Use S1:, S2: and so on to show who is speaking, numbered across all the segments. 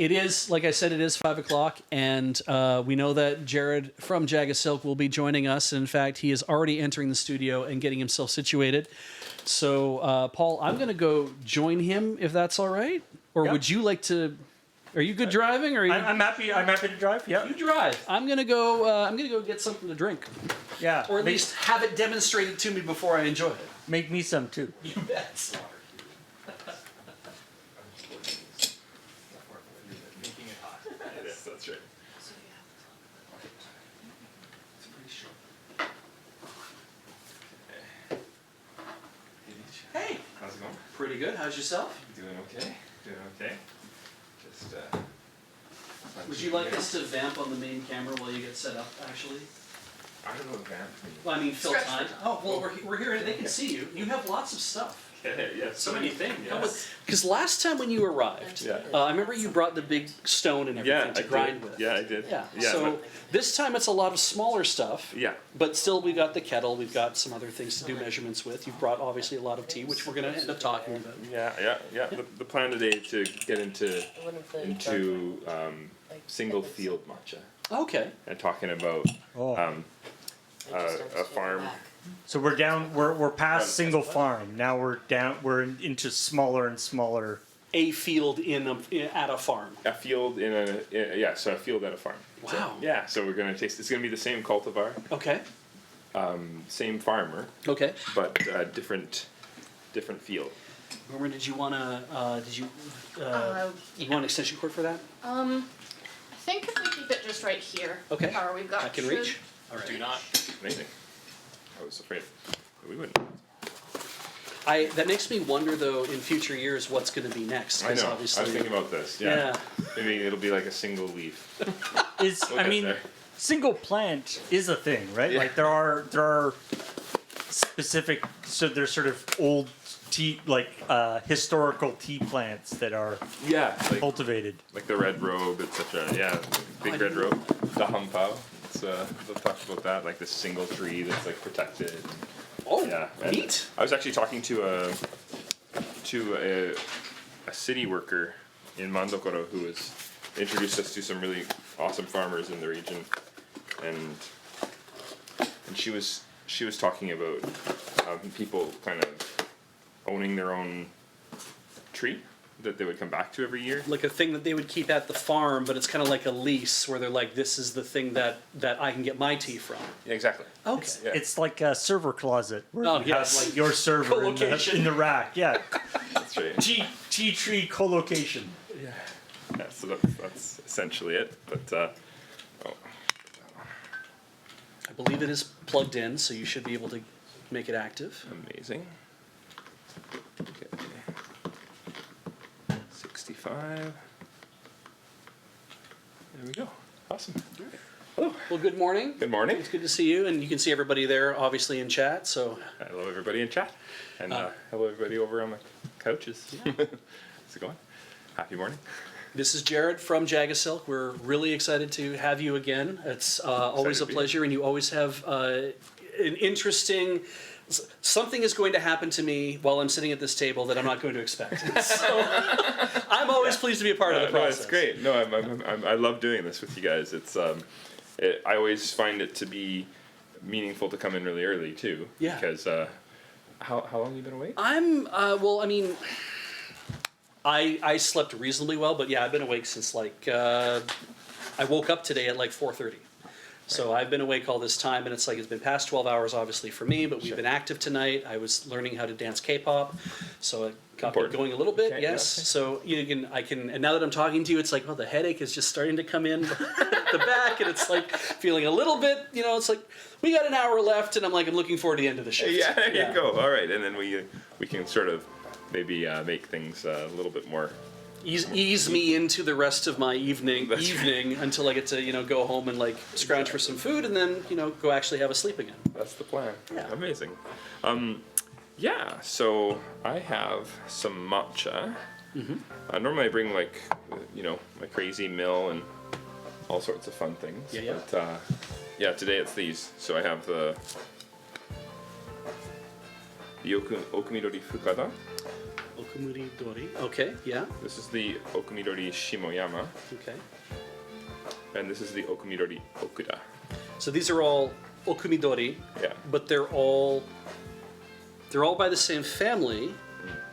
S1: It is, like I said, it is 5 o'clock, and we know that Jared from Jagasilk will be joining us. In fact, he is already entering the studio and getting himself situated. So, Paul, I'm going to go join him if that's all right. Or would you like to? Are you good driving? Or are you...
S2: I'm happy. I'm happy to drive. Yeah.
S1: You drive. I'm gonna go. I'm gonna go get something to drink.
S2: Yeah.
S1: Or at least have it demonstrated to me before I enjoy it.
S2: Make me some too.
S1: You bet.
S3: That's right.
S1: Hey.
S3: How's it going?
S1: Pretty good. How's yourself?
S3: Doing okay. Doing okay. Just.
S1: Would you like us to vamp on the main camera while you get set up? Actually.
S3: I don't know what vamp means.
S1: Well, I mean, fill time. Oh well, we're here. They can see you. You have lots of stuff.
S3: Yeah, so many things.
S1: Because last time when you arrived, I remember you brought the big stone and everything to grind with.
S3: Yeah, I did.
S1: Yeah. So this time it's a lot of smaller stuff.
S3: Yeah.
S1: But still, we've got the kettle. We've got some other things to do measurements with. You've brought obviously a lot of tea, which we're going to end up talking about.
S3: Yeah. The plan today to get into single field matcha.
S1: Okay.
S3: And talking about a farm.
S2: So we're down. We're past single farm. Now we're down. We're into smaller and smaller.
S1: A field at a farm.
S3: A field so a field at a farm.
S1: Wow.
S3: So, so we're gonna taste. It's gonna be the same cultivar.
S1: Okay.
S3: Same farmer.
S1: Okay.
S3: But different field.
S1: Remember, did you want to? You want an extension cord for that?
S4: I think if we keep it just right here.
S1: Okay.
S4: Or we've got.
S1: I can reach. All right.
S3: Do not. Amazing. I was afraid we wouldn't.
S1: That makes me wonder, though, in future years, what's going to be next.
S3: I know.
S1: Obviously,
S3: I was thinking about this. Yeah. Maybe it'll be like a single leaf.
S2: Single plant is a thing, right?
S3: Yeah.
S2: Like there are specific. So there's sort of old tea, historical tea plants that are cultivated.
S3: Like the red robe, etc. Yeah, big red robe. The humpao. They'll talk about that, like this single tree that's like protected.
S1: Oh,
S3: yeah,
S1: neat.
S3: I was actually talking to a city worker in Mandokoro who was introduced us to some really awesome farmers in the region, and she was talking about people kind of owning their own tree that they would come back to every year.
S1: Like a thing that they would keep at the farm, but it's kind of like a lease where they're like, this is the thing that I can get my tea from.
S3: Yeah, exactly.
S1: Okay.
S2: It's like a server closet. Where you have like your server in the rack. Yeah.
S3: That's right.
S2: Tea tree co-location.
S3: Yeah, so that's essentially it. But
S1: I believe it is plugged in, so you should be able to make it active.
S3: Amazing. Okay. 65. There we go. Awesome.
S1: Hello. Well, good morning.
S3: Good morning.
S1: It's good to see you, and you can see everybody there, obviously, in chat. So
S3: hello, everybody in chat, and hello, everybody over on the couches. Yeah. How's it going? Happy morning.
S1: This is Jared from Jagasilk. We're really excited to have you again. It's always a pleasure, and you always have an interesting. Something is going to happen to me while I'm sitting at this table that I'm not going to expect. So I'm always pleased to be a part of the process.
S3: No, it's great. No, I love doing this with you guys. It's I always find it to be meaningful to come in really early too.
S1: Yeah.
S3: Because how long have you been awake?
S1: I'm well. I mean, I slept reasonably well, but yeah, I've been awake since I woke up today at like 4:30. So I've been awake all this time, and it's been past 12 hours, obviously, for me, but we've been active tonight. I was learning how to dance K-pop, so it got me going a little bit, yes. Yeah. So and now that I'm talking to you, it's like, the headache is just starting to come in the back, and it's like feeling a little bit, it's like, we got an hour left, and I'm looking forward to the end of the shift.
S3: Yeah, there you go. All right, and then we can sort of maybe make things a little bit more...
S1: Ease me into the rest of my evening until I get to go home and scrounge for some food and then go actually have a sleep again.
S3: That's the plan.
S1: Yeah.
S3: Amazing. So I have some matcha. Mm-hmm. Normally I bring my crazy mill and all sorts of fun things.
S1: Yeah.
S3: But today it's these. So I have the Okumidori Fukada.
S1: Okumidori. Okay, yeah.
S3: This is the Okumidori Shimoyama,
S1: Okay.
S3: and this is the Okumidori Okuda.
S1: So these are all Okumidori,
S3: Yeah.
S1: but they're all by the same family,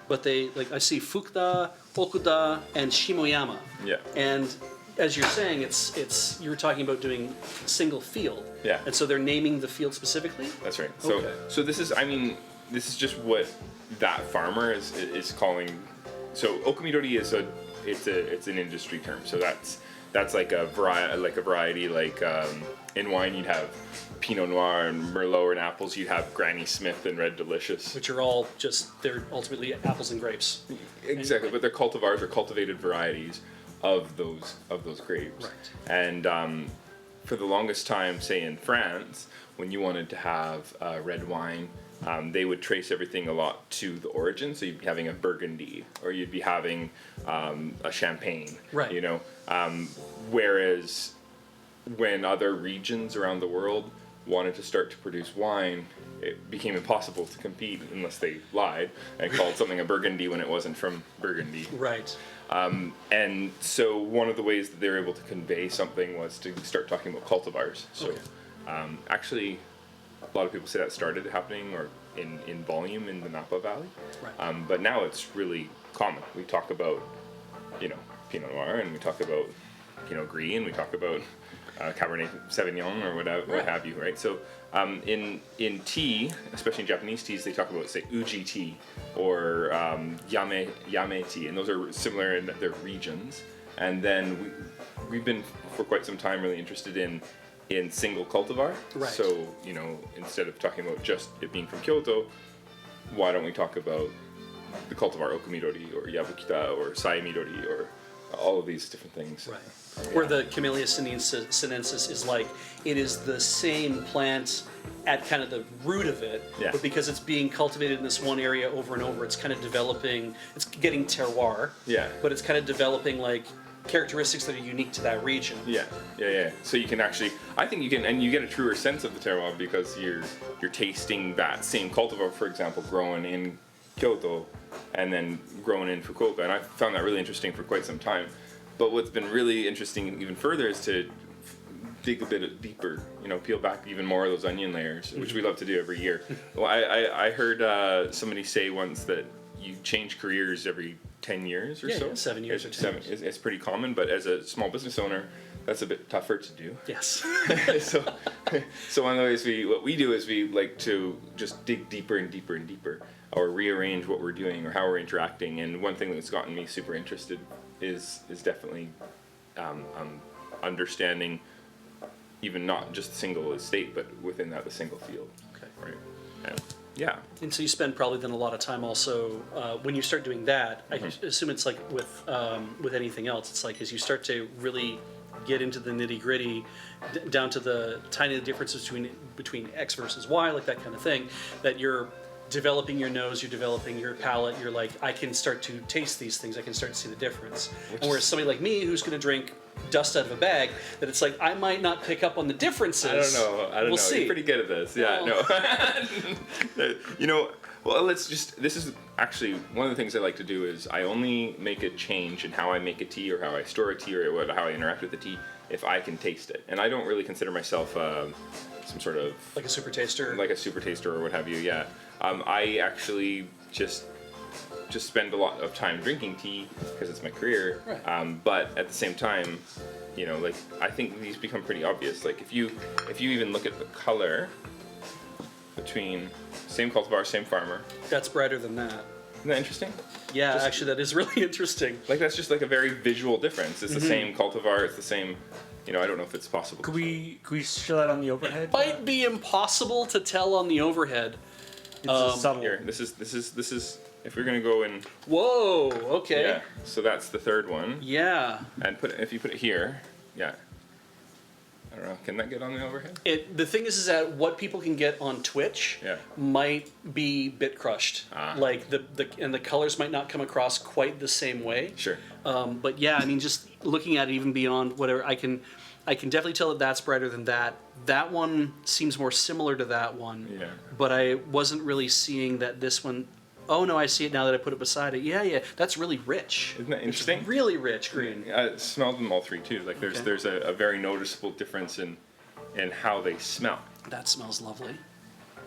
S1: but they, like, I see Fukuda, Okuda, and Shimoyama.
S3: Yeah.
S1: And as you're saying, it's you're talking about doing single field.
S3: Yeah.
S1: And so they're naming the field specifically?
S3: That's right. So
S1: Okay.
S3: so this is, I mean, this is just what that farmer is calling. So Okumidori is it's an industry term. So that's like a variety like in wine you'd have Pinot Noir and Merlot, and apples you'd have Granny Smith and Red Delicious.
S1: Which are all they're ultimately apples and grapes.
S3: Exactly, but they're cultivars or cultivated varieties of those grapes.
S1: Right.
S3: And for the longest time, say in France, when you wanted to have red wine, they would trace everything a lot to the origin. So you'd be having a Burgundy, or you'd be having a Champagne.
S1: Right.
S3: You know, whereas when other regions around the world wanted to start to produce wine, it became impossible to compete unless they lied and called something a Burgundy when it wasn't from Burgundy.
S1: Right.
S3: And so one of the ways that they were able to convey something was to start talking about cultivars. So
S1: Okay.
S3: actually, a lot of people say that started happening or in volume in the Napa Valley.
S1: Right.
S3: But now it's really common. We talk about, Pinot Noir, and we talk about Pinot Gris, and we talk about Cabernet Sauvignon or whatever, what have you, right? So in tea, especially in Japanese teas, they talk about, say, uji tea or yame tea, and those are similar in their regions. And then we've been for quite some time really interested in single cultivar.
S1: Right.
S3: So instead of talking about just it being from Kyoto, why don't we talk about the cultivar Okumidori or Yabukita or Saimidori or all of these different things.
S1: Right. Where the Camellia sinensis is like, it is the same plant at kind of the root of it,
S3: Yeah.
S1: but because it's being cultivated in this one area over and over, it's kind of developing, it's getting terroir,
S3: Yeah.
S1: but it's kind of developing like characteristics that are unique to that region.
S3: Yeah. So you can actually, I think you can, and you get a truer sense of the terroir because you're tasting that same cultivar, for example, grown in Kyoto and then grown in Fukuoka, and I found that really interesting for quite some time. But what's been really interesting even further is to dig a bit deeper, peel back even more of those onion layers, which we love to do every year. Well, I heard somebody say once that you change careers every 10 years or so.
S1: Yeah, 7 years or 10
S3: 7
S1: years.
S3: It's pretty common, but as a small business owner, that's a bit tougher to do.
S1: Yes.
S3: So one of the ways what we do is we like to just dig deeper and deeper and deeper, or rearrange what we're doing or how we're interacting. And one thing that's gotten me super interested is definitely understanding even not just the single estate, but within that the single field.
S1: Okay.
S3: Right. Yeah.
S1: And so you spend probably then a lot of time also when you start doing that. I assume it's like with anything else. It's like as you start to really get into the nitty gritty, down to the tiny differences between X versus Y, like that kind of thing, that you're developing your nose, you're developing your palate. You're like, I can start to taste these things. I can start to see the difference. And whereas somebody like me who's going to drink dust out of a bag, that it's like I might not pick up on the differences.
S3: I don't know.
S1: We'll see.
S3: You're pretty good at this. Yeah. No. Well, this is actually one of the things I like to do is I only make a change in how I make a tea or how I store a tea or how I interact with the tea if I can taste it. And I don't really consider myself some sort of
S1: Like a super taster.
S3: like a super taster or what have you. Yeah. I actually just spend a lot of time drinking tea because it's my career.
S1: Right.
S3: But at the same time, like I think these become pretty obvious. Like if you even look at the color between same cultivar, same farmer.
S1: That's brighter than that.
S3: Isn't that interesting?
S1: Yeah, actually, that is really interesting.
S3: Like that's just like a very visual difference. It's the same cultivar. It's the same. I don't know if it's possible.
S2: Could we show that on the overhead?
S1: Might be impossible to tell on the overhead.
S2: It's a subtle.
S3: Here, this is. If we're gonna go in.
S1: Whoa. Okay.
S3: Yeah. So that's the third one.
S1: Yeah.
S3: And if you put it here, yeah. I don't know. Can that get on the overhead?
S1: The thing is that what people can get on Twitch
S3: Yeah.
S1: might be bit crushed. Like the colors might not come across quite the same way.
S3: Sure.
S1: But yeah, I mean, just looking at it even beyond whatever, I can definitely tell that that's brighter than that. That one seems more similar to that one.
S3: Yeah.
S1: But I wasn't really seeing that this one Oh no, I see it now that I put it beside it. Yeah, yeah, that's really rich.
S3: Isn't that interesting?
S1: It's really rich green.
S3: I smelled them all three too. Like there's a very noticeable difference in how they smell.
S1: That smells lovely.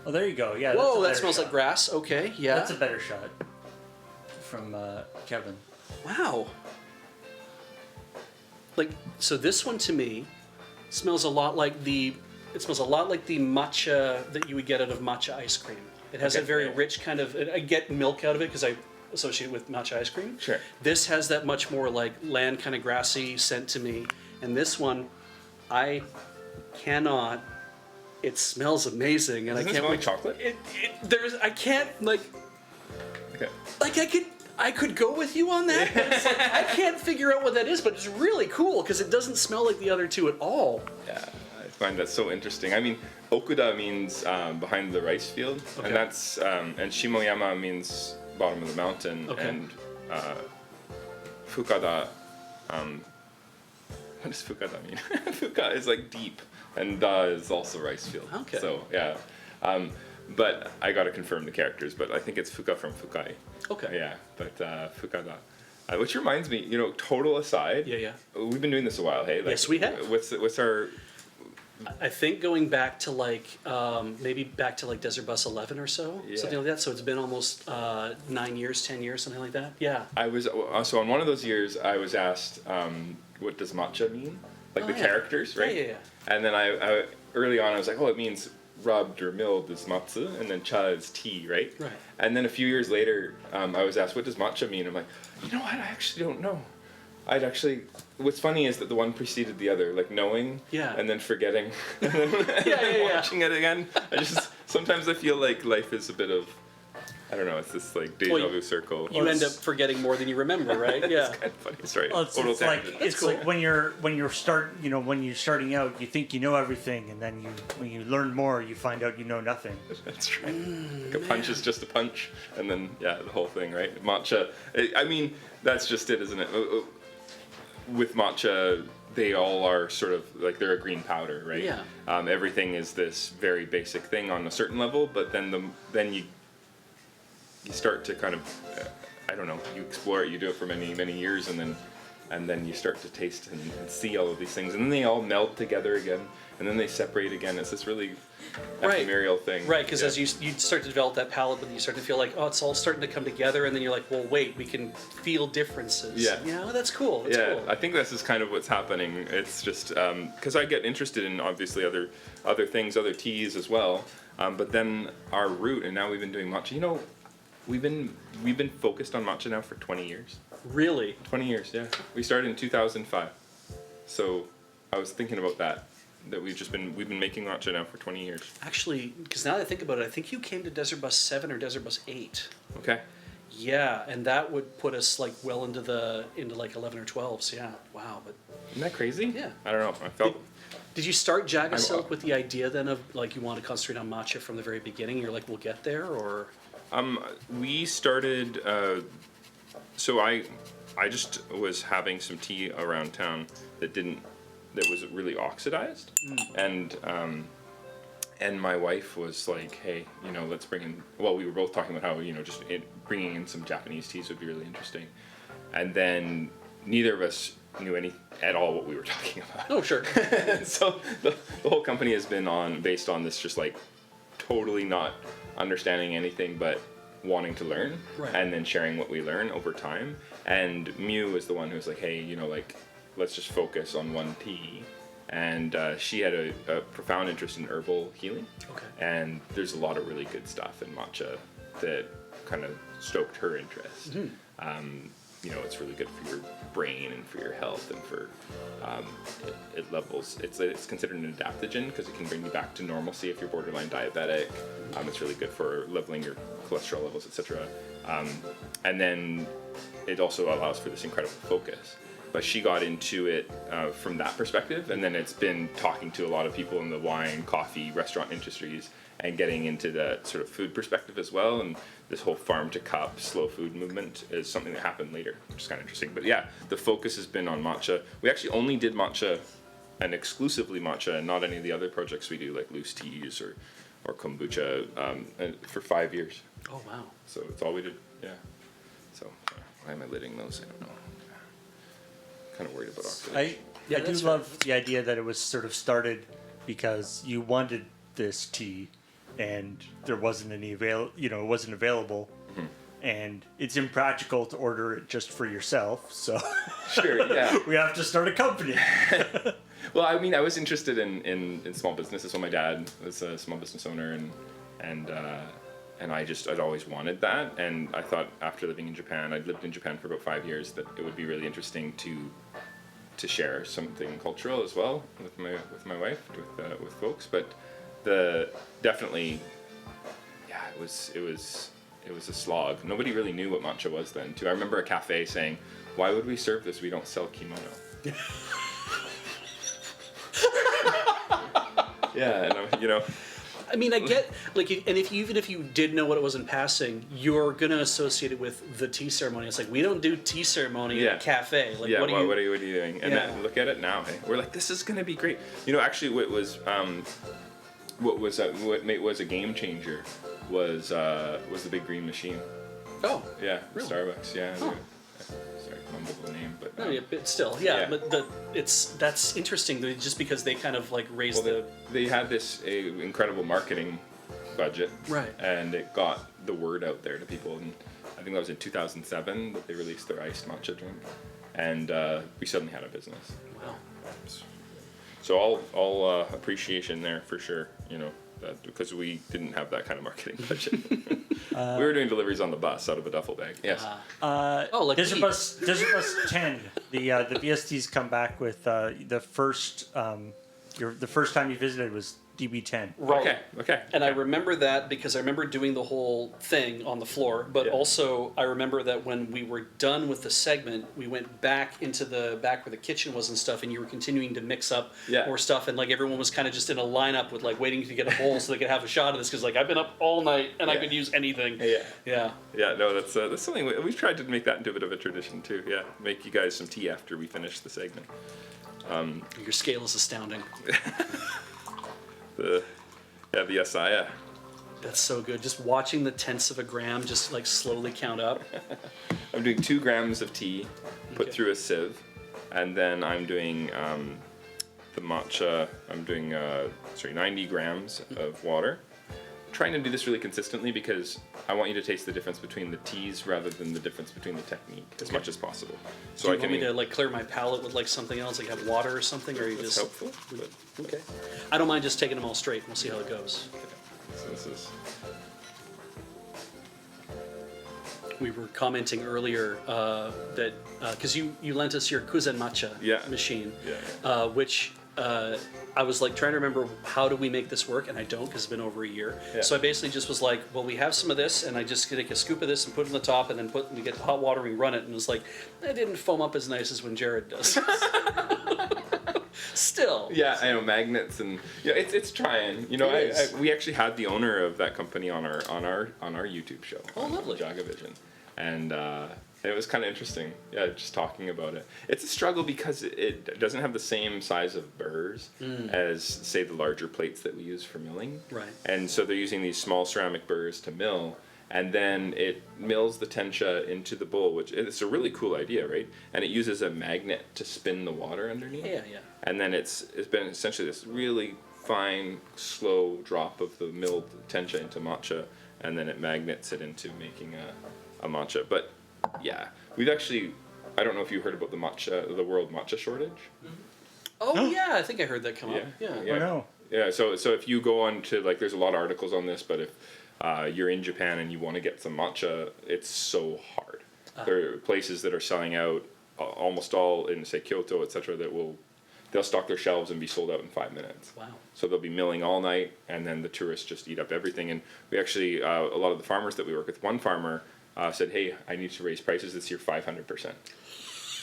S2: Oh, there you go. Yeah.
S1: Whoa, that
S2: that's a better
S1: smells
S2: shot.
S1: like grass. Okay, yeah.
S2: That's a better shot from Kevin.
S1: Wow. Like, so this one to me smells a lot like the matcha that you would get out of matcha ice cream. It has
S3: Okay.
S1: a very rich kind of, I get milk out of it because I associate it with matcha ice cream.
S3: Sure.
S1: This has that much more like land kind of grassy scent to me. And this one, I cannot, it smells amazing. And
S3: Doesn't
S1: I
S3: it
S1: can't
S3: smell like chocolate?
S1: I can't like,
S3: Okay.
S1: like I could go with you on that, but it's like, I can't figure out what that is, but it's really cool because it doesn't smell like the other two at all.
S3: Yeah, I find that so interesting. I mean, Okuda means behind the rice field,
S1: Okay.
S3: and that's and Shimoyama means bottom of the mountain,
S1: Okay.
S3: and Fukada. What does Fukada mean? Fuka is like deep, and Da is also rice field.
S1: Okay.
S3: So yeah, but I gotta confirm the characters, but I think it's Fuka from Fukai.
S1: Okay.
S3: Yeah, but Fukada. Which reminds me, total aside.
S1: Yeah, yeah.
S3: We've been doing this a while, hey? Like,
S1: Yes, we have.
S3: What's our...
S1: I think going back to like maybe back to like Desert Bus 11 or so,
S3: Yeah.
S1: something like that. So it's been almost 9 years, 10 years, something like that. Yeah.
S3: I was so on one of those years I was asked what does matcha mean, like
S1: Oh,
S3: the
S1: yeah.
S3: characters, right?
S1: Yeah, yeah,
S3: And then I early on I was like, oh, it means rubbed or milled is matsu, and then cha is tea, right?
S1: Right.
S3: And then a few years later I was asked what does matcha mean. I'm like, you know what? I actually don't know. What's funny is that the one preceded the other, like knowing,
S1: Yeah.
S3: and then forgetting, and then,
S1: yeah.
S3: watching it again. Sometimes I feel like life is a bit of, I don't know, it's this like deja
S1: Well,
S3: vu circle.
S1: You end up forgetting more than you remember, right? Yeah.
S3: It's kind of funny. Sorry.
S2: Well, it's like it's like when you're starting out, you think you know everything, and then when you learn more, you find out you know nothing.
S3: That's right. Like a punch is just a punch, and then the whole thing, right? Matcha. I mean, that's just it, isn't it? With matcha, they all are sort of like they're a green powder, right?
S1: Yeah.
S3: Everything is this very basic thing on a certain level, but then you start to kind of I don't know, you explore it, you do it for many years, and then you start to taste and see all of these things, and then they all meld together again, and then they separate again. It's this really
S1: Right.
S3: ephemeral thing.
S1: Right, because
S3: Yeah.
S1: as you start to develop that palate, but you start to feel like, oh, it's all starting to come together, and then you're like, well, wait, we can feel differences.
S3: Yeah.
S1: That's cool. That's
S3: Yeah,
S1: cool.
S3: I think this is kind of what's happening. It's just because I get interested in obviously other things, other teas as well. But then our root, and now we've been doing matcha. We've been focused on matcha now for 20 years.
S1: Really?
S3: 20 years, yeah. We started in 2005. So I was thinking about that we've been making matcha now for 20 years.
S1: Actually, because now that I think about it, I think you came to Desert Bus 7 or Desert Bus 8.
S3: Okay.
S1: Yeah, and that would put us like well into like 11 or 12. So yeah, wow. But
S3: Isn't that crazy?
S1: Yeah.
S3: I don't know. I felt
S1: did you start Jagasilk with the idea then of like you want to concentrate on matcha from the very beginning? You're like, we'll get there, or
S3: we started so I just was having some tea around town that was really oxidized, and my wife was like, hey, let's bring in, well, we were both talking about how bringing in some Japanese teas would be really interesting, and then neither of us knew at all what we were talking about.
S1: oh sure,
S3: And so the whole company has been based on this just like totally not understanding anything but wanting to learn,
S1: Right.
S3: and then sharing what we learn over time. And Mew is the one who's like, hey, let's just focus on one tea. And she had a profound interest in herbal healing.
S1: Okay.
S3: And there's a lot of really good stuff in matcha that kind of stoked her interest. It's really good for your brain and for your health, and for it levels. It's considered an adaptogen because it can bring you back to normalcy if you're borderline diabetic. It's really good for leveling your cholesterol levels, etc. And then it also allows for this incredible focus. But she got into it from that perspective, and then it's been talking to a lot of people in the wine, coffee, restaurant industries, and getting into that sort of food perspective as well. And this whole farm to cup, slow food movement is something that happened later, which is kind of interesting. But yeah, the focus has been on matcha. We actually only did matcha, and exclusively matcha, and not any of the other projects we do, like loose teas or kombucha, for 5 years.
S1: Oh wow.
S3: So it's all we did. Yeah. So why am I lidding those? I don't know. Kind of worried about oxidation.
S1: Yeah,
S2: I do
S1: that's
S2: love the idea that it was sort of started because you wanted this tea, and there wasn't any it wasn't available, and it's impractical to order it just for yourself. So
S3: Sure. Yeah.
S2: we have to start a company.
S3: Well, I mean, I was interested in small businesses. So my dad was a small business owner, and I'd always wanted that. And I thought after living in Japan, I'd lived in Japan for about 5 years, that it would be really interesting to share something cultural as well with my wife, with folks. But definitely, yeah, it was a slog. Nobody really knew what matcha was then. Too, I remember a cafe saying, "Why would we serve this? We don't sell kimono." Yeah, and
S1: I mean, I get even if you did know what it was in passing, you're gonna associate it with the tea ceremony. It's like, we don't do tea ceremony at a cafe. Like,
S3: yeah,
S1: what are you
S3: doing? And then look at it now. Hey, we're like, this is gonna be great. Actually, what was a game changer was the big green machine.
S1: Oh,
S3: Yeah,
S1: really?
S3: Starbucks. Yeah.
S1: Huh.
S3: Sorry, mumbled the name, but.
S1: no, yeah, but still, yeah.
S3: Yeah.
S1: But that's interesting, just because they kind of like raised
S3: Well, they had this incredible marketing budget,
S1: Right.
S3: And it got the word out there to people. And I think that was in 2007 that they released their iced matcha drink, and we suddenly had a business.
S1: wow.
S3: So all appreciation there for sure. Because we didn't have that kind of marketing budget. We were doing deliveries on the bus out of a duffel bag. Yes.
S1: Like
S2: Desert Bus 10. The VSTs come back with the first the first time you visited was DB10.
S1: Right.
S3: Okay.
S1: And I remember that because I remember doing the whole thing on the floor, but
S3: Yeah.
S1: also I remember that when we were done with the segment, we went back into the back where the kitchen was and stuff, and you were continuing to mix up more stuff, and like everyone was kind of just in a lineup with like waiting to get a bowl so they could have a shot of this, because like I've been up all night and I could use anything.
S3: Yeah.
S1: Yeah.
S3: Yeah. No, that's something we've tried to make that into a bit of a tradition too. Yeah. Make you guys some tea after we finish the segment.
S1: Your scale is astounding.
S3: The Asaya.
S1: That's so good. Just watching the tenths of a gram just like slowly count up.
S3: I'm doing 2 grams of tea put
S1: Okay.
S3: through a sieve, and then I'm doing the matcha. I'm doing 90 grams of water. Trying to do this really consistently because I want you to taste the difference between the teas rather than the difference between the technique as much as possible. So
S1: Do you want me to like clear my palate with like something else, like have water or something, or are you
S3: That's
S1: just
S3: helpful. But
S1: okay? I don't mind just taking them all straight. We'll see how it goes.
S3: so this is
S1: We were commenting earlier that because you lent us your Kuzen Matcha machine, which I was like trying to remember how do we make this work, and I don't because it's been over a year.
S3: Yeah.
S1: So I basically just was like, well, we have some of this, and I just take a scoop of this and put it on the top, and then we get the hot water and we run it, and it was like, that didn't foam up as nice as when Jared does. Still.
S3: Yeah, I know, magnets, and it's trying. We actually had the owner of that company on our YouTube show.
S1: Oh, lovely.
S3: Jagavision, and it was kind of interesting. Yeah, just talking about it. It's a struggle because it doesn't have the same size of burrs as, say, the larger plates that we use for milling.
S1: Right.
S3: And so they're using these small ceramic burrs to mill, and then it mills the tencha into the bowl, which it's a really cool idea, right? And it uses a magnet to spin the water underneath.
S1: Yeah.
S3: And then it's been essentially this really fine, slow drop of the milled tencha into matcha, and then it magnets it into making a matcha. But yeah, we've actually, I don't know if you heard about the world matcha shortage.
S1: Oh yeah, I think I heard that come up. Yeah.
S2: I know.
S3: Yeah, so if you go on to, like, there's a lot of articles on this, but if you're in Japan and you want to get some matcha, it's so hard. There are places that are selling out, almost all in, say, Kyoto, etc., they'll stock their shelves and be sold out in 5 minutes.
S1: Wow.
S3: So they'll be milling all night, and then the tourists just eat up everything. And we actually, a lot of the farmers that we work with, one farmer said, hey, I need to raise prices this year 500%.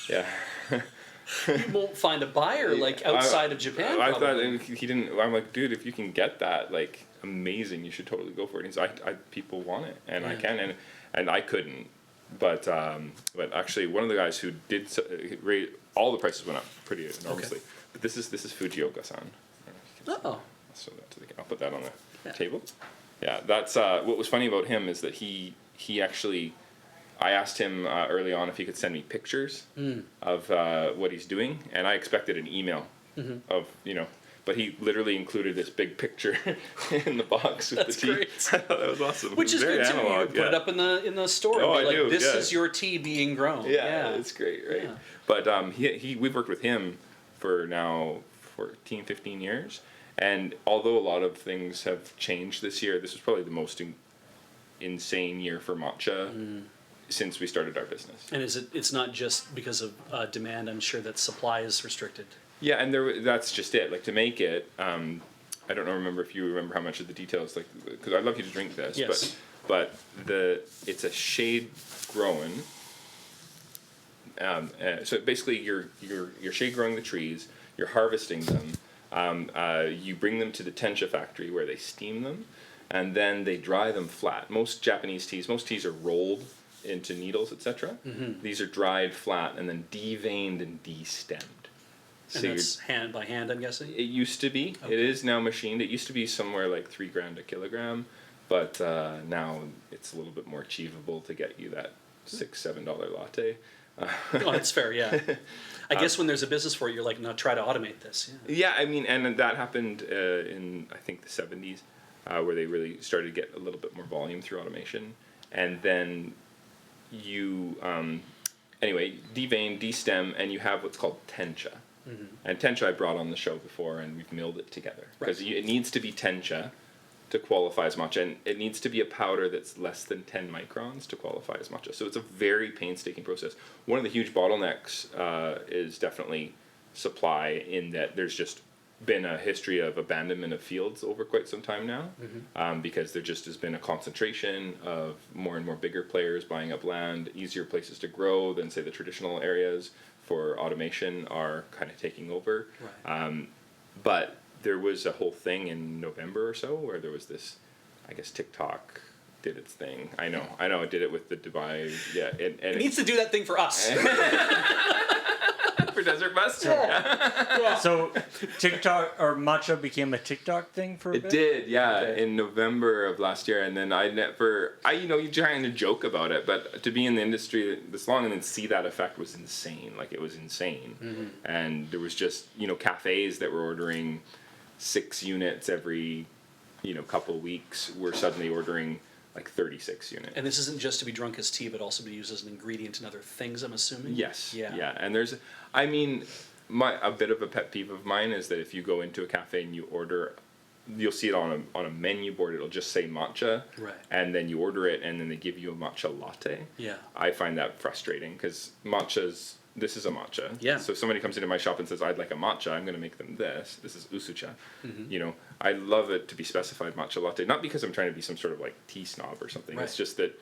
S3: Yeah.
S1: You won't find a buyer like outside of Japan.
S3: I
S1: probably.
S3: thought he didn't. I'm like, dude, if you can get that, like, amazing. You should totally go for it. He's like, people want it, and I can, and I couldn't. But actually, one of the guys who did all the prices went up pretty enormously.
S1: Okay.
S3: But this is Fujioka-san.
S1: Oh.
S3: So I'll put that on the table. Yeah, that's what was funny about him is that he actually, I asked him early on if he could send me pictures of what he's doing, and I expected an email of, but he literally included this big picture in the box with
S1: That's
S3: the tea.
S1: great.
S3: I thought that was awesome.
S1: Which is
S3: Very
S1: good too. You
S3: analog,
S1: can put it up in the store.
S3: Oh,
S1: and be
S3: I do,
S1: This
S3: yeah.
S1: is your tea being grown.
S3: Yeah, it's great, right?
S1: Yeah.
S3: But we've worked with him for now 14, 15 years, and although a lot of things have changed this year, this was probably the most insane year for matcha since we started our business.
S1: And it's not just because of demand. I'm sure that supply is restricted.
S3: Yeah, and that's just it. Like, to make it, I don't remember if you remember how much of the details, like, because I'd love you to drink this.
S1: Yes.
S3: But it's a shade grown. So basically, you're shade growing the trees. You're harvesting them. You bring them to the tencha factory where they steam them, and then they dry them flat. Most teas are rolled into needles, etc. These are dried flat and then deveined and destemmed.
S1: And that's by hand, I'm guessing?
S3: It used to be.
S1: Okay.
S3: It is now machined. It used to be somewhere like $3 a kilogram, but now it's a little bit more achievable to get you that $6-7 latte.
S1: Oh, that's fair, yeah. I guess when there's a business for it, you're like, no, try to automate this.
S3: Yeah, I mean, and that happened in, I think, the 70s, where they really started to get a little bit more volume through automation. And then you, devein, destem, and you have what's called tencha. And tencha I brought on the show before, and we've milled it together. Because it needs to be tencha to qualify as matcha, and it needs to be a powder that's less than 10 microns to qualify as matcha. So it's a very painstaking process. One of the huge bottlenecks is definitely supply, in that there's just been a history of abandonment of fields over quite some time now, because there just has been a concentration of more and more bigger players buying up land, easier places to grow than, say, the traditional areas for automation are kind of taking over.
S1: Right.
S3: But there was a whole thing in November or so where there was this, I guess TikTok did its thing. I know it did it with the Dubai, and
S1: It needs to do that thing for us.
S3: for Desert Bus.
S2: So TikTok or matcha became a TikTok thing for a
S3: It
S2: bit?
S3: did, yeah,
S2: Okay.
S3: in November of last year, and then you trying to joke about it, but to be in the industry this long and then see that effect was insane. Like, it was insane. And there was just, cafes that were ordering 6 units every, couple weeks were suddenly ordering like 36 units.
S1: And this isn't just to be drunk as tea, but also to be used as an ingredient in other things, I'm assuming?
S3: Yes.
S1: Yeah.
S3: And there's, a bit of a pet peeve of mine is that if you go into a cafe and you order, you'll see it on a menu board, it'll just say matcha.
S1: Right.
S3: And then you order it and then they give you a matcha latte.
S1: Yeah.
S3: I find that frustrating because this is a matcha.
S1: Yeah.
S3: So if somebody comes into my shop and says, I'd like a matcha, I'm going to make them this. This is usucha. I love it to be specified matcha latte, not because I'm trying to be some sort of like tea snob or something.
S1: Right.
S3: It's just that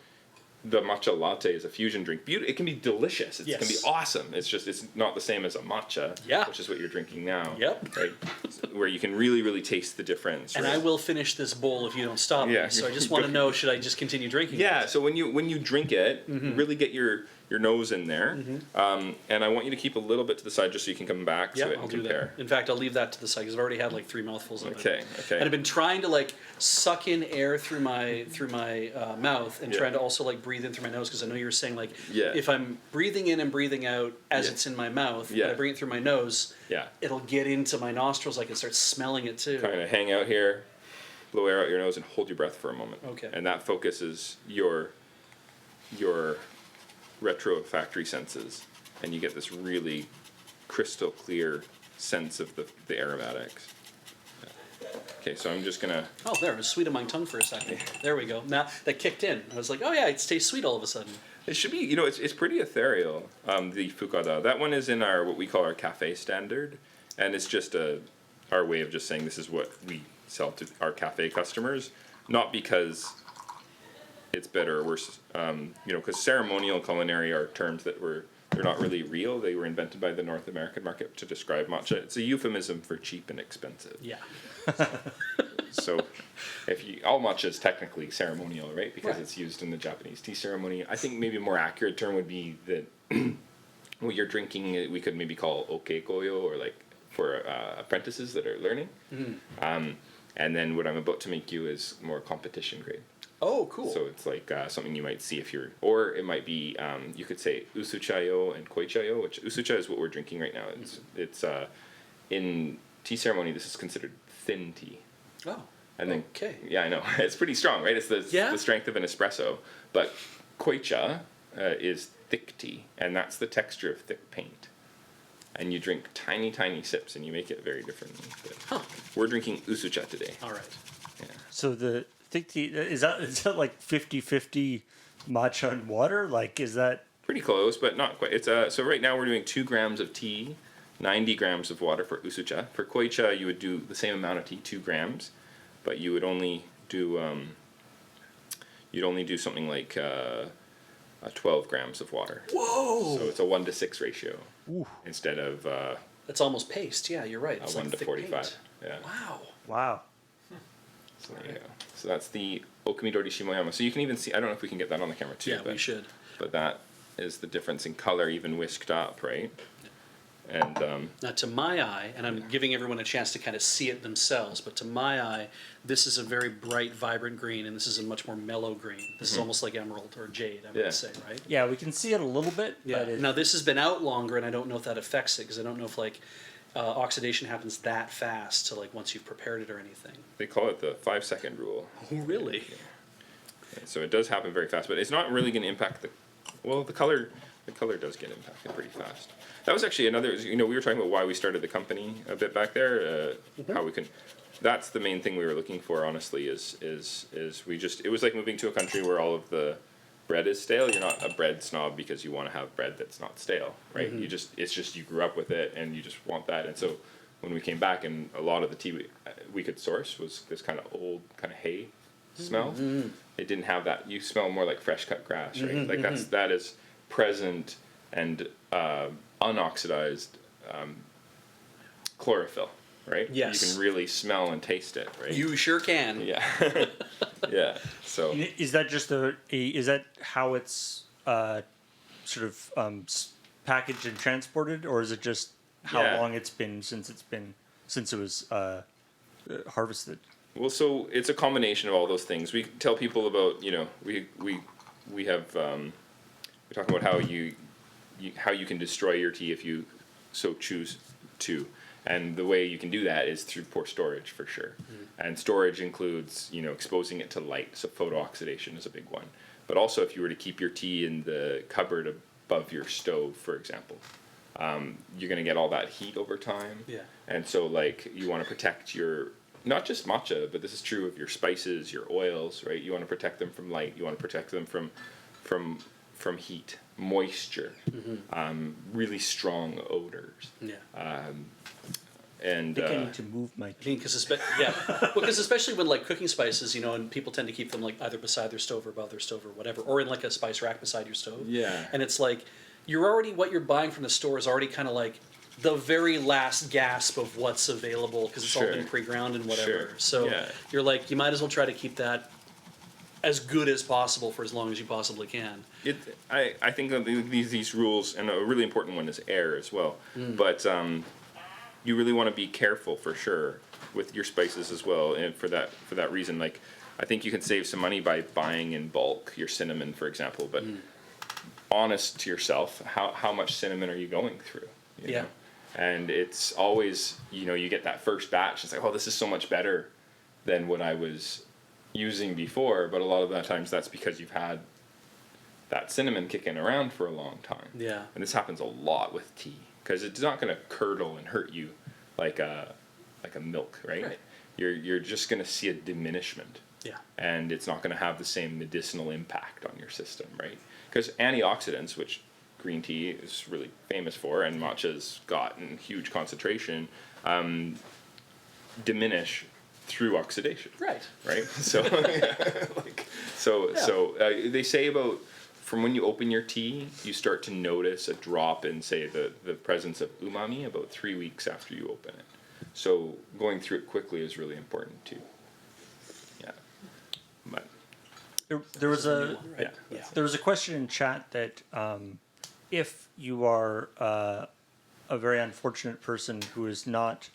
S3: the matcha latte is a fusion drink. It can be delicious. It can be awesome. It's just, it's not the same as a matcha, which is what you're drinking now.
S1: Yep.
S3: Right? Where you can really, really taste the difference.
S1: And
S3: right?
S1: I will finish this bowl if you don't stop
S3: Yeah.
S1: me. So I just want to know, should I just continue drinking?
S3: Yeah, so when you drink it, really get your nose in there, and I want you to keep a little bit to the side just so you can come back to it
S1: I'll
S3: and
S1: do
S3: compare.
S1: that. In fact, I'll leave that to the side because I've already had like 3 mouthfuls of it.
S3: Okay.
S1: And I've been trying to like suck in air through my mouth and trying to also like breathe in through my nose, because I know you were saying like if I'm breathing in and breathing out as it's in my mouth, and I bring it through my nose, it'll get into my nostrils. I can start smelling it too.
S3: Kind of hang out here, blow air out your nose, and hold your breath for a moment.
S1: Okay.
S3: And that focuses your retrofactory senses, and you get this really crystal clear sense of the aromatics. Okay, so I'm just gonna.
S1: Oh, there, it was sweet on my tongue for a second. There we go. Now that kicked in. I was like, oh yeah, it tastes sweet all of a sudden.
S3: It should be, it's pretty ethereal. The fukada. That one is in what we call our cafe standard, and it's just our way of just saying this is what we sell to our cafe customers, not because it's better or worse. Because ceremonial culinary are terms that they're not really real. They were invented by the North American market to describe matcha. It's a euphemism for cheap and expensive.
S1: Yeah.
S3: So, all matcha is technically ceremonial, right? Because
S1: Right.
S3: it's used in the Japanese tea ceremony. I think maybe a more accurate term would be that what you're drinking, we could maybe call okekoyo, or like for apprentices that are learning. And then what I'm about to make you is more competition grade.
S1: Oh, cool.
S3: So it's like something you might see if you're, or it might be, you could say usuchayo and koichayo, which usucha is what we're drinking right now. It's in tea ceremony, this is considered thin tea.
S1: Oh.
S3: And then,
S1: okay.
S3: yeah, I know. It's pretty strong, right? It's the strength of an espresso. But koicha is thick tea, and that's the texture of thick paint. And you drink tiny, tiny sips, and you make it very differently. But we're drinking usucha today.
S1: All right.
S3: Yeah.
S2: So the thick tea, is that like 50-50 matcha and water? Like, is that...
S3: Pretty close, but not quite. It's so right now we're doing 2 grams of tea, 90 grams of water for usucha. For koicha, you would do the same amount of tea, 2 grams, but you would only do something like 12 grams of water.
S1: Whoa!
S3: So it's a 1-to-6 ratio.
S2: Ooh.
S3: Instead of
S1: It's almost paste. Yeah, you're right.
S3: a
S1: It's
S3: 1
S1: like
S3: to
S1: thick
S3: 45.
S1: paint.
S3: Yeah.
S1: Wow.
S2: Wow.
S3: So there you go. So that's the Okumidori Shimoyama. So you can even see, I don't know if we can get that on the camera too.
S1: Yeah,
S3: but,
S1: we should.
S3: But that is the difference in color, even whisked up, right? And
S1: Now, to my eye, and I'm giving everyone a chance to kind of see it themselves, but to my eye, this is a very bright, vibrant green, and this is a much more mellow green. This is almost like emerald or jade, I would say, right?
S2: Yeah, we can see it a little bit.
S1: Yeah.
S2: But
S1: Now, this has been out longer, and I don't know if that affects it, because I don't know if, like, oxidation happens that fast to, like, once you've prepared it or anything.
S3: they call it the 5-second rule.
S1: Oh, really?
S3: So it does happen very fast, but it's not really going to impact the color. The color does get impacted pretty fast. That was actually another. We were talking about why we started the company a bit back there. How we can. That's the main thing we were looking for. Honestly, is we just. It was like moving to a country where all of the bread is stale. You're not a bread snob because you want to have bread that's not stale, right? It's just you grew up with it and you just want that. And so when we came back, and a lot of the tea we could source was this kind of old kind of hay smell. It didn't have that. You smell more like fresh cut grass, right? Like that is present and unoxidized chlorophyll, right?
S1: Yes.
S3: You can really smell and taste it, right?
S1: You sure can.
S3: Yeah. Yeah. So
S2: is that just is that how it's sort of packaged and transported, or is it just how long it's been since it was harvested?
S3: well, so it's a combination of all those things. We tell people about we have we talk about how you can destroy your tea if you so choose to. And the way you can do that is through poor storage, for sure. And storage includes, exposing it to light. So photo-oxidation is a big one. But also if you were to keep your tea in the cupboard above your stove, for example, you're going to get all that heat over time.
S1: Yeah.
S3: And so, you want to protect your, not just matcha, but this is true of your spices, your oils, right? You want to protect them from light. You want to protect them from heat, moisture, really strong odors.
S1: Yeah.
S3: And
S2: I think I need to move my
S1: I mean, because especially when like cooking spices, and people tend to keep them like either beside their stove or above their stove or whatever, or in like a spice rack beside your stove.
S3: Yeah.
S1: And it's like what you're buying from the store is already kind of like the very last gasp of what's available because it's all been pre-ground and whatever.
S3: Sure.
S1: So
S3: Yeah.
S1: you're like, you might as well try to keep that as good as possible for as long as you possibly can.
S3: I think that these rules, and a really important one is air as well. But you really want to be careful for sure with your spices as well, and for that reason, I think you can save some money by buying in bulk your cinnamon, for example. But honest to yourself, how much cinnamon are you going through? You know? And it's always you get that first batch. It's like, oh, this is so much better than what I was using before, but a lot of the times that's because you've had that cinnamon kicking around for a long time.
S1: Yeah.
S3: And this happens a lot with tea because it's not going to curdle and hurt you like a milk, right? You're just going to see a diminishment.
S1: Yeah.
S3: And it's not going to have the same medicinal impact on your system, right? Because antioxidants, which green tea is really famous for, and matcha's got in huge concentration, diminish through oxidation.
S1: Right.
S3: So, they say about from when you open your tea, you start to notice a drop in, say, the presence of umami about 3 weeks after you open it. So going through it quickly is really important too. Yeah. But
S2: there was a
S1: Yeah.
S2: there was a question in chat that if you are a very unfortunate person who is not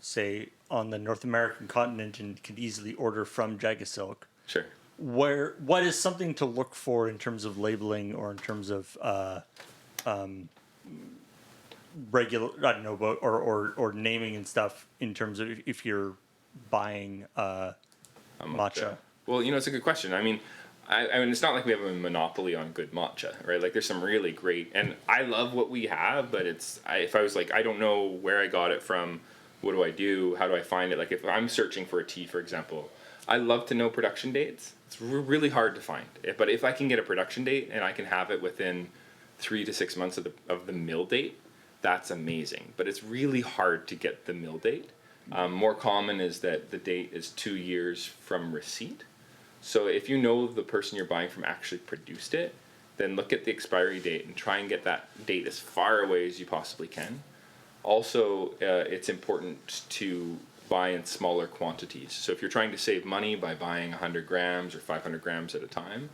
S2: say, on the North American continent and can easily order from Jagasilk,
S3: Sure.
S2: what is something to look for in terms of labeling or in terms of regular, I don't know, but, or naming and stuff in terms of if you're buying matcha?
S3: Well, it's a good question. I mean, it's not like we have a monopoly on good matcha, right? Like, there's some really great, and I love what we have, but if I was like, I don't know where I got it from, what do I do? How do I find it? Like, if I'm searching for a tea, for example, I love to know production dates. It's really hard to find. But if I can get a production date and I can have it within 3 to 6 months of the mill date, that's amazing. But it's really hard to get the mill date. More common is that the date is 2 years from receipt. So if you know the person you're buying from actually produced it, then look at the expiry date and try and get that date as far away as you possibly can. Also, it's important to buy in smaller quantities. So if you're trying to save money by buying 100 grams or 500 grams at a time,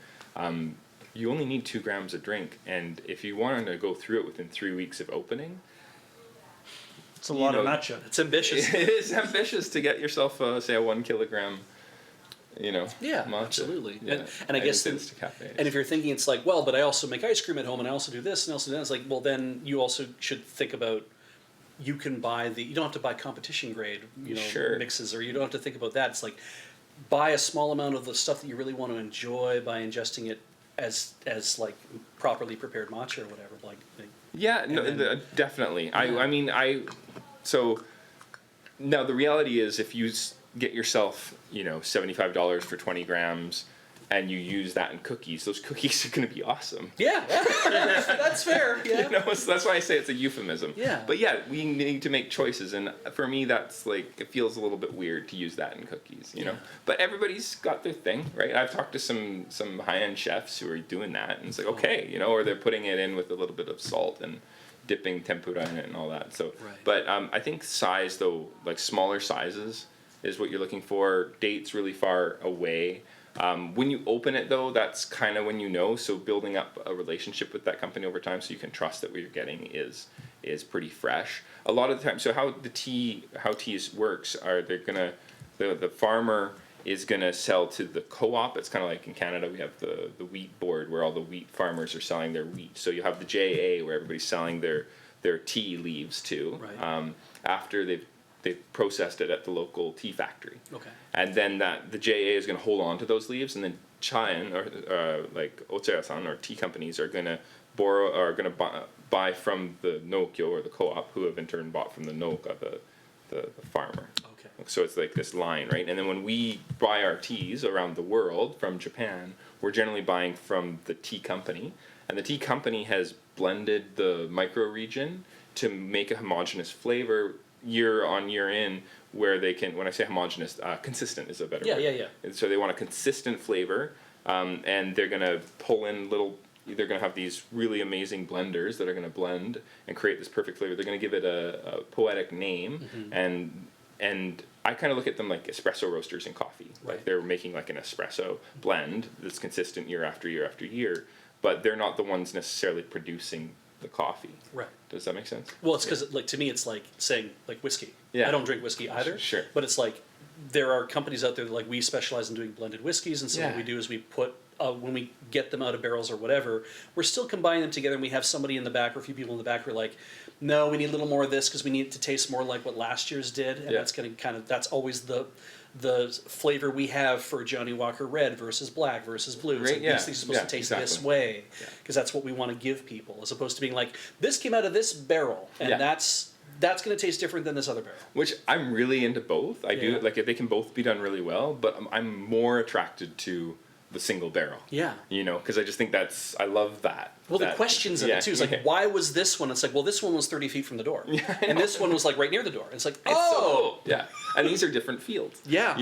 S3: you only need 2 grams a drink. And if you want to go through it within 3 weeks of opening,
S2: It's a lot of matcha.
S1: It's ambitious.
S3: it is ambitious to get yourself, say, a 1 kilogram,
S1: Yeah,
S3: matcha.
S1: absolutely.
S3: Yeah.
S1: And I guess
S3: it's to cafe.
S1: and if you're thinking it's like, well, but I also make ice cream at home and I also do this and also that, it's like, well, then you also should think about, you can buy you don't have to buy competition grade,
S3: Sure.
S1: mixes, or you don't have to think about that. It's like, buy a small amount of the stuff that you really want to enjoy by ingesting it as like properly prepared matcha or whatever.
S3: Yeah, no, definitely. So now the reality is, if you get yourself, $75 for 20 grams, and you use that in cookies, those cookies are going to be awesome.
S1: Yeah, that's fair. Yeah.
S3: So that's why I say it's a euphemism.
S1: Yeah.
S3: But yeah, we need to make choices, and for me, that's like, it feels a little bit weird to use that in cookies,
S1: Yeah.
S3: But everybody's got their thing, right? I've talked to some high-end chefs who are doing that, and it's like, okay, or they're putting it in with a little bit of salt and dipping tempura in it and all that. So,
S1: Right.
S3: But I think size, though, like smaller sizes is what you're looking for. Dates really far away. When you open it, though, that's kind of when so building up a relationship with that company over time, so you can trust that what you're getting is pretty fresh. A lot of the time, so how teas works are the farmer is gonna sell to the co-op. It's kind of like in Canada we have the wheat board where all the wheat farmers are selling their wheat. So you have the JA where everybody's selling their tea leaves to.
S1: Right.
S3: After they've processed it at the local tea factory.
S1: Okay.
S3: And then the JA is going to hold on to those leaves, and then chain or like Otsuya-san or tea companies are going to buy from the Nokyo or the co-op, who have in turn bought from the Noka, the farmer.
S1: Okay.
S3: So it's like this line, right? And then when we buy our teas around the world from Japan, we're generally buying from the tea company, and the tea company has blended the microregion to make a homogeneous flavor year on year in, where they can, when I say homogeneous, consistent is a better word.
S1: Yeah.
S3: And so they want a consistent flavor, and they're going to pull in they're going to have these really amazing blenders that are going to blend and create this perfect flavor. They're going to give it a poetic name, and I kind of look at them like espresso roasters in coffee.
S1: Right.
S3: Like they're making like an espresso blend that's consistent year after year after year, but they're not the ones necessarily producing the coffee.
S1: Right.
S3: Does that make sense?
S1: Well, it's because to me it's like saying like whiskey.
S3: Yeah.
S1: I don't drink whiskey either.
S3: Sure.
S1: But it's like there are companies out there that we specialize in doing blended whiskeys, and so what we do is we put when we get them out of barrels or whatever, we're still combining them together, and we have somebody in the back or a few people in the back who are like, no, we need a little more of this because we need it to taste more like what last year's did, and that's going to that's always the flavor we have for Johnny Walker Red versus Black versus Blue. It's like, these things are supposed to taste this way because that's what we want to give people, as opposed to being like, this came out of this barrel, and that's going to taste different than this other barrel.
S3: Which I'm really into both. I do, like, they can both be done really well, but I'm more attracted to the single barrel.
S1: Yeah.
S3: Because I just think I love that.
S1: Well, the questions of it too. It's like, why was this one? It's like, well, this one was 30 feet from the door. And this one was like right near the door. It's like,
S3: yeah. And these are different fields.
S1: Yeah.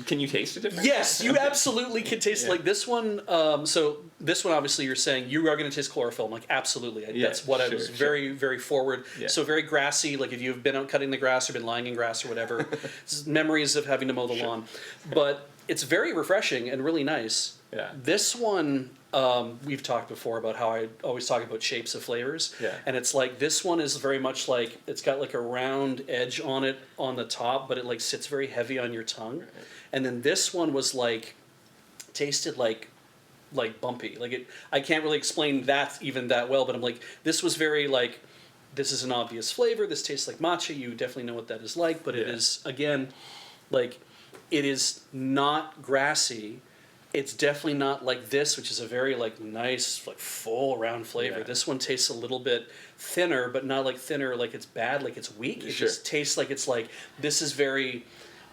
S3: Can you taste a difference?
S1: Yes, you absolutely can taste like this one. So this one, obviously, you're saying you are going to taste chlorophyll. I'm like, absolutely. That's what I was very, very forward.
S3: Yeah.
S1: So very grassy. Like if you've been out cutting the grass or been lying in grass or whatever, it's memories of having to mow the lawn. But it's very refreshing and really nice.
S3: Yeah.
S1: This one, we've talked before about how I always talk about shapes of flavors.
S3: Yeah.
S1: And it's like, this one is very much like, it's got like a round edge on it on the top, but it like sits very heavy on your tongue.
S3: Right.
S1: And then this one was like, tasted like bumpy. Like it, I can't really explain that even that well, but I'm like, this was very like, this is an obvious flavor. This tastes like matcha. You definitely know what that is like, but it
S3: Yeah.
S1: is, again, like, it is not grassy. It's definitely not like this, which is a very like nice, like full round flavor.
S3: Yeah.
S1: This one tastes a little bit thinner, but not like thinner like it's bad, like it's weak. It
S3: Sure.
S1: just tastes like it's like this is very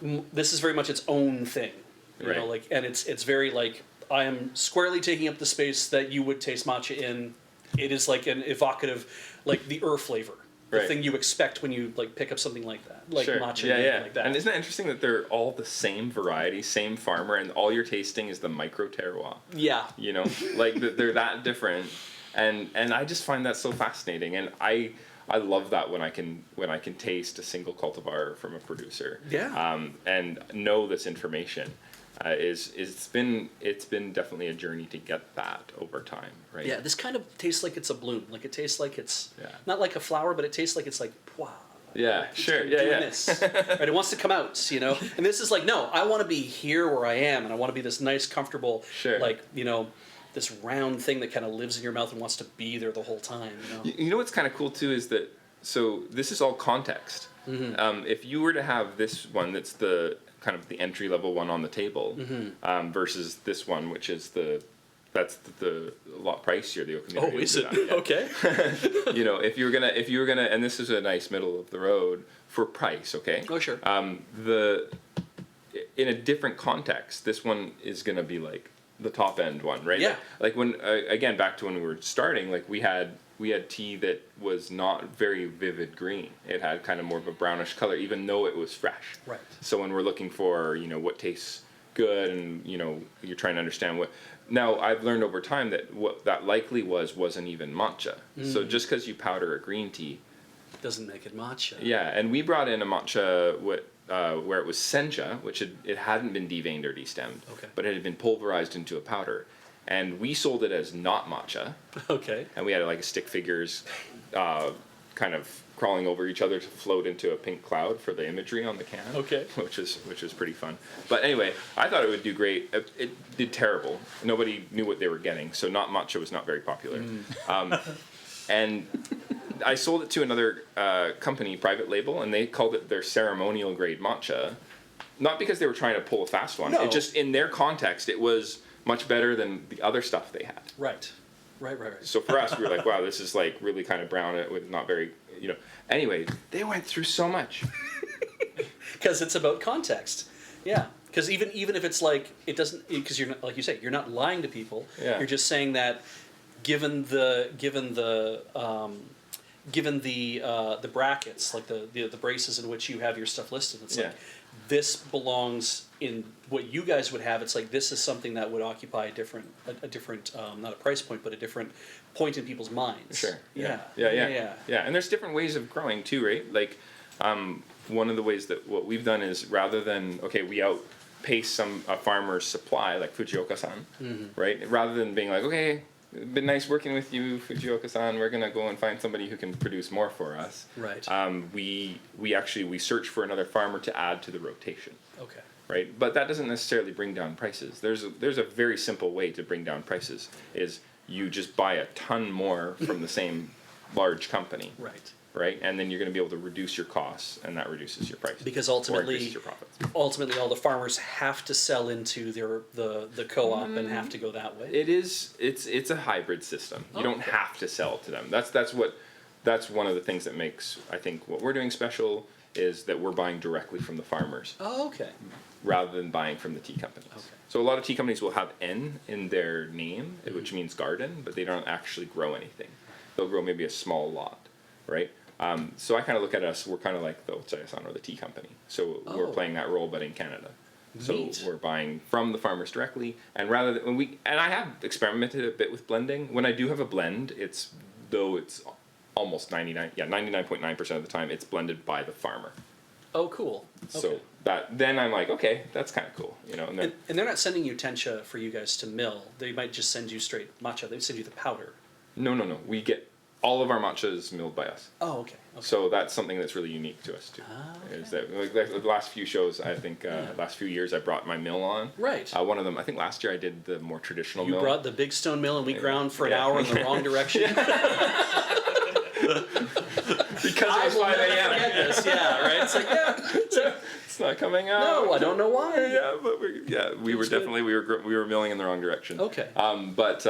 S1: much its own thing. You know,
S3: Right.
S1: like, and it's very like, I am squarely taking up the space that you would taste matcha in. It is like an evocative, like the flavor. The
S3: Right.
S1: thing you expect when you like pick up something like that, like
S3: Sure.
S1: matcha,
S3: Yeah.
S1: like that.
S3: And isn't that interesting that they're all the same variety, same farmer, and all you're tasting is the micro terroir?
S1: Yeah.
S3: You know, like they're that different, and I just find that so fascinating, and I love that when I can taste a single cultivar from a producer.
S1: Yeah.
S3: And know this information. It's been definitely a journey to get that over time, right?
S1: Yeah, this kind of tastes like it's a bloom. Like it tastes like it's
S3: Yeah.
S1: not like a flower, but it tastes like it's like wow.
S3: Yeah,
S1: It's
S3: sure.
S1: kind of
S3: Yeah,
S1: doing
S3: yeah.
S1: This. Right, it wants to come out, you know. And this is like, no, I want to be here where I am, and I want to be this nice, comfortable,
S3: Sure.
S1: like, you know, this round thing that kind of lives in your mouth and wants to be there the whole time. You know.
S3: You know what's kind of cool too is that, so this is all context.
S1: Mm-hmm.
S3: If you were to have this one that's the kind of the entry level one on the table,
S1: Mm-hmm.
S3: versus this one, which is that's the lot pricier. The
S1: Oh, is it? Okay.
S3: You know, if you were gonna, and this is a nice middle of the road for price. Okay.
S1: Oh, sure.
S3: In a different context, this one is gonna be like the top end one, right?
S1: Yeah.
S3: Like when again, back to when we were starting, like we had tea that was not very vivid green. It had kind of more of a brownish color, even though it was fresh.
S1: Right.
S3: So when we're looking for, you know, what tastes good, and you know, you're trying to understand what. Now I've learned over time that what that likely wasn't even matcha. So just because you powder a green tea,
S1: Doesn't make it matcha.
S3: yeah. And we brought in a matcha where it was sencha, which it hadn't been deveined or destemmed,
S1: Okay.
S3: but it had been pulverized into a powder, and we sold it as not matcha.
S1: Okay.
S3: And we had like stick figures kind of crawling over each other to float into a pink cloud for the imagery on the can.
S1: Okay.
S3: Which was pretty fun. But anyway, I thought it would do great. It did terrible. Nobody knew what they were getting, so not matcha was not very popular. And I sold it to another company, private label, and they called it their ceremonial grade matcha. Not because they were trying to pull a fast one.
S1: No.
S3: It just, in their context, it was much better than the other stuff they had.
S1: Right. Right.
S3: So for us, we were like, wow, this is like really kind of brown with not very, you know. Anyway, they went through so much.
S1: Because it's about context. Yeah. Because even if it's like it doesn't, because you're not, like you say, you're not lying to people.
S3: Yeah.
S1: You're just saying that given the brackets, like the braces in which you have your stuff listed, it's
S3: Yeah.
S1: like this belongs in what you guys would have. It's like this is something that would occupy a different not a price point, but a different point in people's minds.
S3: Sure.
S1: Yeah.
S3: Yeah. And there's different ways of growing too, right? Like, one of the ways that what we've done is rather than we outpace a farmer's supply like Fujioka-san, right? Rather than being like, okay, it's been nice working with you, Fujioka-san. We're gonna go and find somebody who can produce more for us.
S1: Right.
S3: We search for another farmer to add to the rotation.
S1: Okay.
S3: Right, but that doesn't necessarily bring down prices. There's a very simple way to bring down prices. Is you just buy a ton more from the same large company,
S1: Right.
S3: right? And then you're going to be able to reduce your costs, and that reduces your price.
S1: Because
S3: or
S1: ultimately,
S3: increases your profits.
S1: all the farmers have to sell into the co-op and have to go that way.
S3: It's a hybrid system. You don't
S1: Okay.
S3: have to sell to them. That's one of the things that makes, I think, what we're doing special is that we're buying directly from the farmers
S1: Oh, okay.
S3: rather than buying from the tea companies.
S1: Okay.
S3: So a lot of tea companies will have N in their name, which means garden, but they don't actually grow anything. They'll grow maybe a small lot, right? So I kind of look at us, we're kind of like the Otsayasan or the tea company. So we're
S1: Oh.
S3: playing that role, but in Canada. So
S1: Neat.
S3: we're buying from the farmers directly, and rather than and I have experimented a bit with blending. When I do have a blend, it's almost 99.9% of the time it's blended by the farmer.
S1: Oh, cool.
S3: So
S1: Okay.
S3: then I'm like, okay, that's kind of cool, you know. And then
S1: And they're not sending you tencha for you guys to mill. They might just send you straight matcha. They send you the powder.
S3: no, we get all of our matcha is milled by us.
S1: Oh, okay. Okay.
S3: So that's something that's really unique to us too.
S1: Okay.
S3: Is that like the last few shows? I think last few years I brought my mill on.
S1: Right.
S3: One of them, I think last year I did the more traditional
S1: You
S3: mill.
S1: brought the big stone mill and we ground for an
S3: Yeah.
S1: hour in the wrong direction.
S3: because it was 5 a.m.
S1: Forget this. Yeah, right. It's like
S3: It's not coming out.
S1: no, I don't know why.
S3: Yeah, but we were
S1: good.
S3: definitely we were milling in the wrong direction.
S1: Okay.
S3: But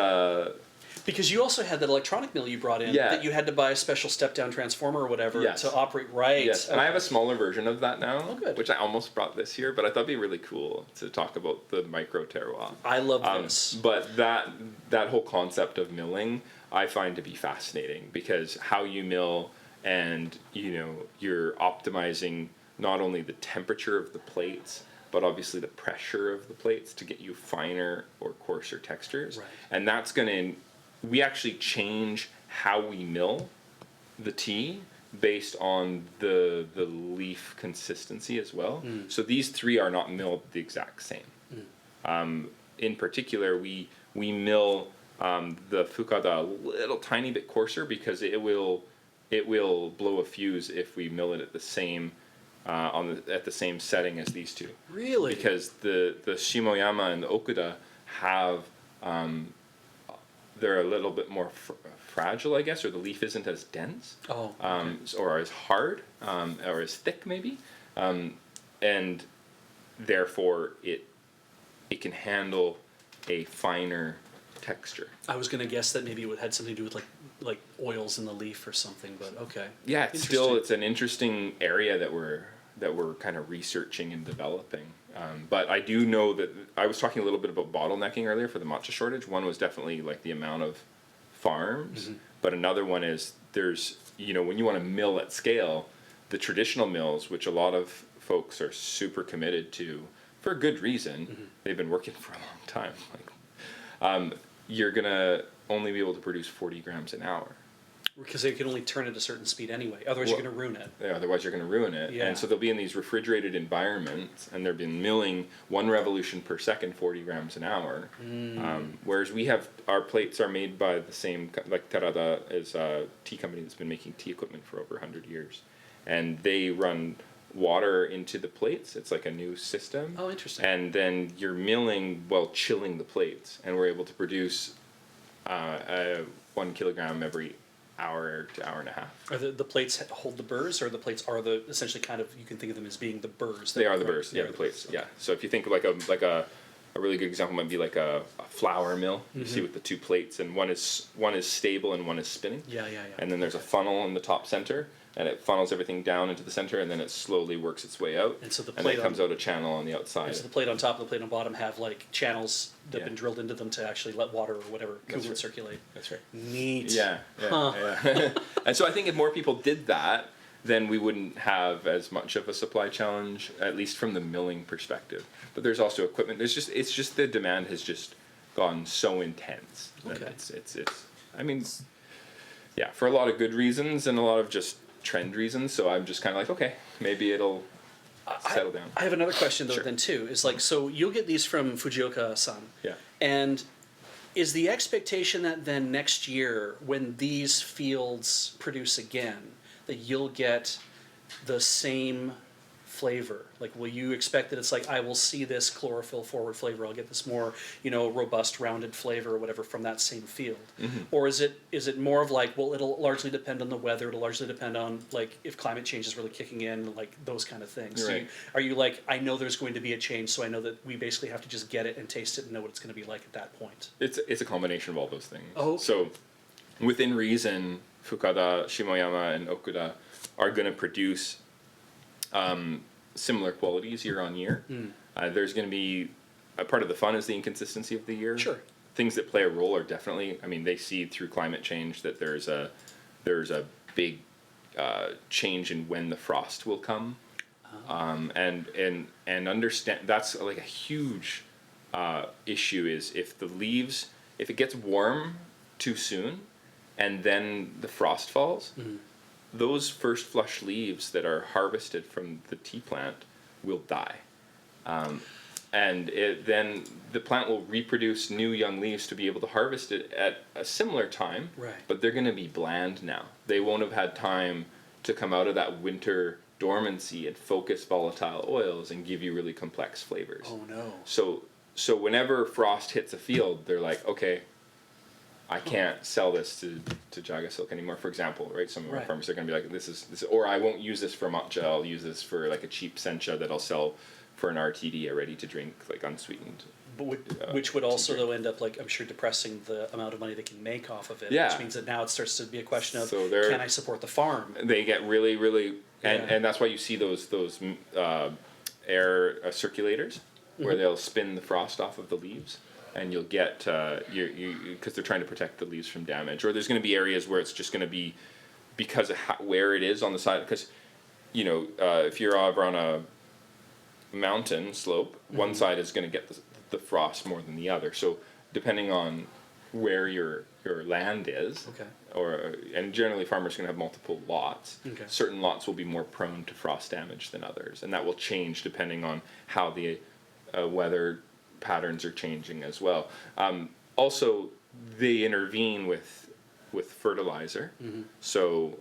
S1: Because you also had that electronic mill you brought in
S3: Yeah.
S1: that you had to buy a special step-down transformer or whatever
S3: Yes.
S1: to operate right.
S3: yes, and I have a smaller version of that now,
S1: Oh, good.
S3: which I almost brought this year, but I thought it'd be really cool to talk about the micro terroir.
S1: I love this.
S3: But that whole concept of milling, I find to be fascinating because how you mill and you're optimizing not only the temperature of the plates, but obviously the pressure of the plates to get you finer or coarser textures.
S1: Right.
S3: And that's we actually change how we mill the tea based on the leaf consistency as well. So these three are not milled the exact same. In particular, we mill the fukada a little tiny bit coarser because it will blow a fuse if we mill it at the same at the same setting as these two.
S1: Really?
S3: Because the Shimoyama and the Okuda have they're a little bit more fragile, I guess, or the leaf isn't as dense.
S1: Oh,
S3: Or as hard, or as thick maybe, and therefore it can handle a finer texture.
S1: I was gonna guess that maybe it had something to do with like oils in the leaf or something, but okay.
S3: Yeah, it's an interesting area that we're kind of researching and developing. But I do know that I was talking a little bit about bottlenecking earlier for the matcha shortage. One was definitely like the amount of farms, but another one is there's when you want to mill at scale, the traditional mills, which a lot of folks are super committed to for good reason. They've been working for a long time. You're gonna only be able to produce 40 grams an hour.
S1: Because they can only turn at a certain speed anyway. Otherwise, you're gonna ruin it.
S3: Yeah, otherwise you're going to ruin it.
S1: Yeah.
S3: And so they'll be in these refrigerated environments, and they've been milling 1 revolution per second, 40 grams an hour. Whereas our plates are made by the same, like Terada is a tea company that's been making tea equipment for over 100 years. And they run water into the plates. It's like a new system.
S1: Oh, interesting.
S3: And then you're milling while chilling the plates, and we're able to produce 1 kilogram every hour to hour and a half.
S1: Are the plates hold the burrs, or the plates are the essentially kind of you can think of them as being the burrs?
S3: They are the burrs. Yeah, the plates.
S1: Okay.
S3: Yeah. So if you think like a really good example might be like a flour mill. You see with the two plates, and one is stable and one is spinning.
S1: Yeah.
S3: And then there's a funnel in the top center, and it funnels everything down into the center, and then it slowly works its way out.
S1: And so the
S3: then
S1: plate
S3: it comes out a channel on the outside.
S1: So the plate on top and the plate on bottom have like channels that have
S3: Yeah.
S1: been drilled into them to actually let water or whatever coolant
S3: right.
S1: circulate.
S3: That's right.
S1: Neat.
S3: Yeah.
S1: Huh.
S3: Yeah. And so I think if more people did that, then we wouldn't have as much of a supply challenge, at least from the milling perspective. But there's also equipment. It's just the demand has just gone so intense. That
S1: Okay.
S3: It's I mean, yeah, for a lot of good reasons and a lot of just trend reasons. So I'm just kind of like, okay, maybe it'll settle down.
S1: I have another question though
S3: Sure.
S1: then too. Is like, so you'll get these from Fujioka-san.
S3: Yeah.
S1: And is the expectation that then next year, when these fields produce again, that you'll get the same flavor? Like, will you expect that it's like, I will see this chlorophyll forward flavor, I'll get this more, robust, rounded flavor or whatever from that same field? Or is it more of like, well, it'll largely depend on the weather, it'll largely depend on like if climate change is really kicking in, like those kind of things.
S3: Right.
S1: Are you like, I know there's going to be a change, so I know that we basically have to just get it and taste it and know what it's going to be like at that point?
S3: It's a combination of all those things.
S1: Oh, okay.
S3: So within reason, Fukada, Shimoyama, and Okuda are going to produce similar qualities year on year. There's going to be a part of the fun is the inconsistency of the year.
S1: Sure.
S3: Things that play a role are definitely. I mean, they see through climate change that there's a big change in when the frost will come, and understand that's like a huge issue is if it gets warm too soon, and then the frost falls. those first flush leaves that are harvested from the tea plant will die. And then the plant will reproduce new young leaves to be able to harvest it at a similar time,
S1: Right.
S3: but they're going to be bland now. They won't have had time to come out of that winter dormancy and focus volatile oils and give you really complex flavors.
S1: Oh no.
S3: So whenever frost hits a field, they're like, okay, I can't sell this to Jagasilk anymore, for example, right? Some of our
S1: Right.
S3: farmers are going to be like, this is, or I won't use this for matcha, I'll use this for like a cheap sencha that I'll sell for an RTD, a ready to drink, like unsweetened.
S1: But which would also though end up like, I'm sure, depressing the amount of money they can make off of it.
S3: Yeah.
S1: Which means that now it starts to be a question of,
S3: So they're-
S1: can I support the farm?
S3: They get really, really,
S1: Yeah.
S3: and that's why you see those air circulators where they'll spin the frost off of the leaves, and you'll get because they're trying to protect the leaves from damage. Or there's going to be areas where it's just going to be because of where it is on the side. Because if you're over on a mountain slope, one side is going to get the frost more than the other. So depending on where your land is,
S1: Okay.
S3: and generally farmers are going to have multiple lots.
S1: Okay.
S3: Certain lots will be more prone to frost damage than others, and that will change depending on how the weather patterns are changing as well. Also, they intervene with fertilizer. So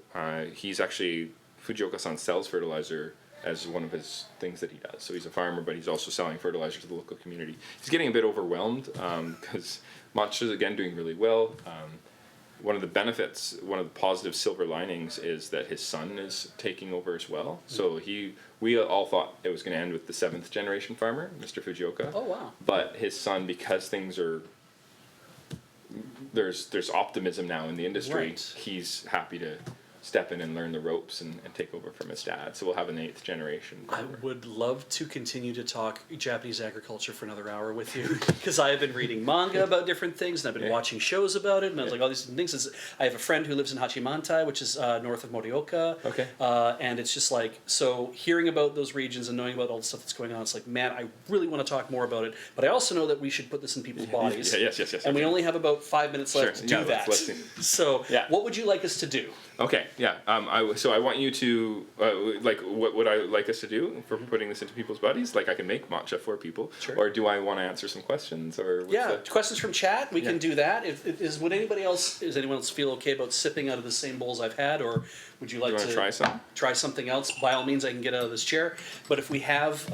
S3: he's actually Fujioka-san sells fertilizer as one of his things that he does. So he's a farmer, but he's also selling fertilizer to the local community. He's getting a bit overwhelmed because matcha is again doing really well. One of the benefits, one of the positive silver linings is that his son is taking over as well. So we all thought it was going to end with the 7th generation farmer, Mr. Fujioka.
S1: Oh wow.
S3: But his son, because things are, there's optimism now in the industry,
S1: Right.
S3: he's happy to step in and learn the ropes and take over from his dad. So we'll have an 8th generation
S1: I
S3: farmer.
S1: would love to continue to talk Japanese agriculture for another hour with you because I have been reading manga about different things and I've been
S3: Yeah.
S1: watching shows about it and I was like all these different things. I have a friend who lives in Hachimantai, which is north of Morioka.
S3: Okay.
S1: And it's just like, so hearing about those regions and knowing about all the stuff that's going on, it's like, man, I really want to talk more about it. But I also know that we should put this in people's bodies.
S3: Yes.
S1: And we only have about 5 minutes left to do
S3: Yeah,
S1: that.
S3: let's see.
S1: So
S3: Yeah.
S1: what would you like us to do?
S3: Okay, yeah. So I want you to what would I like us to do for putting this into people's bodies? Like I can make matcha for people,
S1: Sure.
S3: or do I want to answer some questions? Or what's
S1: Yeah,
S3: the-
S1: questions from chat. We can
S3: Yeah.
S1: do that. Does anyone else feel okay about sipping out of the same bowls I've had, or would you like
S3: you want
S1: to
S3: to try some?
S1: try something else? By all means, I can get out of this chair. But if we have,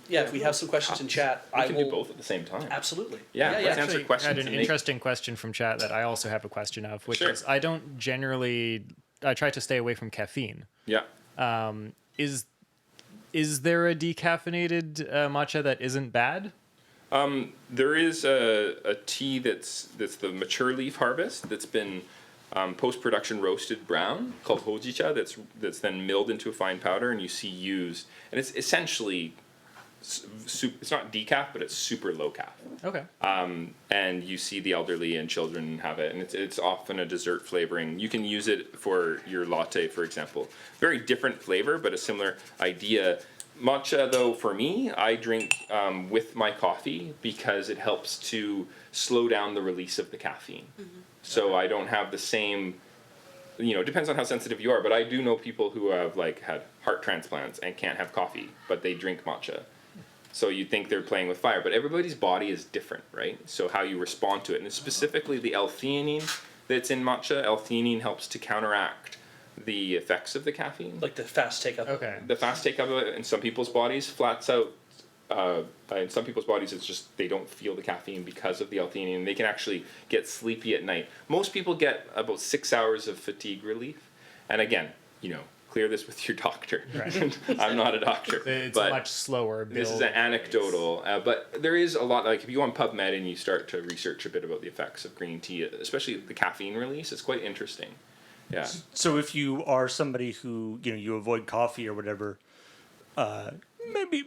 S1: if we have some questions in chat,
S3: We
S1: I
S3: can
S1: will
S3: do both at the same time.
S1: Absolutely.
S3: Yeah, let's answer
S5: Actually,
S3: questions
S5: had an
S3: and make-
S5: interesting question from chat that I also have a question of, which
S3: Sure.
S5: is I don't generally. I try to stay away from caffeine.
S3: Yeah.
S5: Is there a decaffeinated matcha that isn't bad?
S3: There is a tea that's the mature leaf harvest that's been post-production roasted brown called hojicha that's then milled into a fine powder and you see used, and it's essentially it's not decaf, but it's super low calf.
S5: Okay.
S3: And you see the elderly and children have it, and it's often a dessert flavoring. You can use it for your latte, for example. Very different flavor, but a similar idea. Matcha, though, for me, I drink with my coffee because it helps to slow down the release of the caffeine. So I don't have the same, it depends on how sensitive you are, but I do know people who have had heart transplants and can't have coffee, but they drink matcha. So you think they're playing with fire, but everybody's body is different, right? So how you respond to it, and specifically the L-theanine that's in matcha, L-theanine helps to counteract the effects of the caffeine.
S1: Like the fast take-up.
S5: Okay.
S3: The fast take-up of it in some people's bodies flats out. In some people's bodies, it's just they don't feel the caffeine because of the L-theanine, and they can actually get sleepy at night. Most people get about 6 hours of fatigue relief, and again, clear this with your doctor.
S5: Right.
S3: I'm not a doctor.
S5: It's
S3: but
S5: a much slower build.
S3: this is an anecdotal, but there is a lot, if you go on PubMed and you start to research a bit about the effects of green tea, especially the caffeine release, it's quite interesting. Yeah.
S2: So if you are somebody who you avoid coffee or whatever,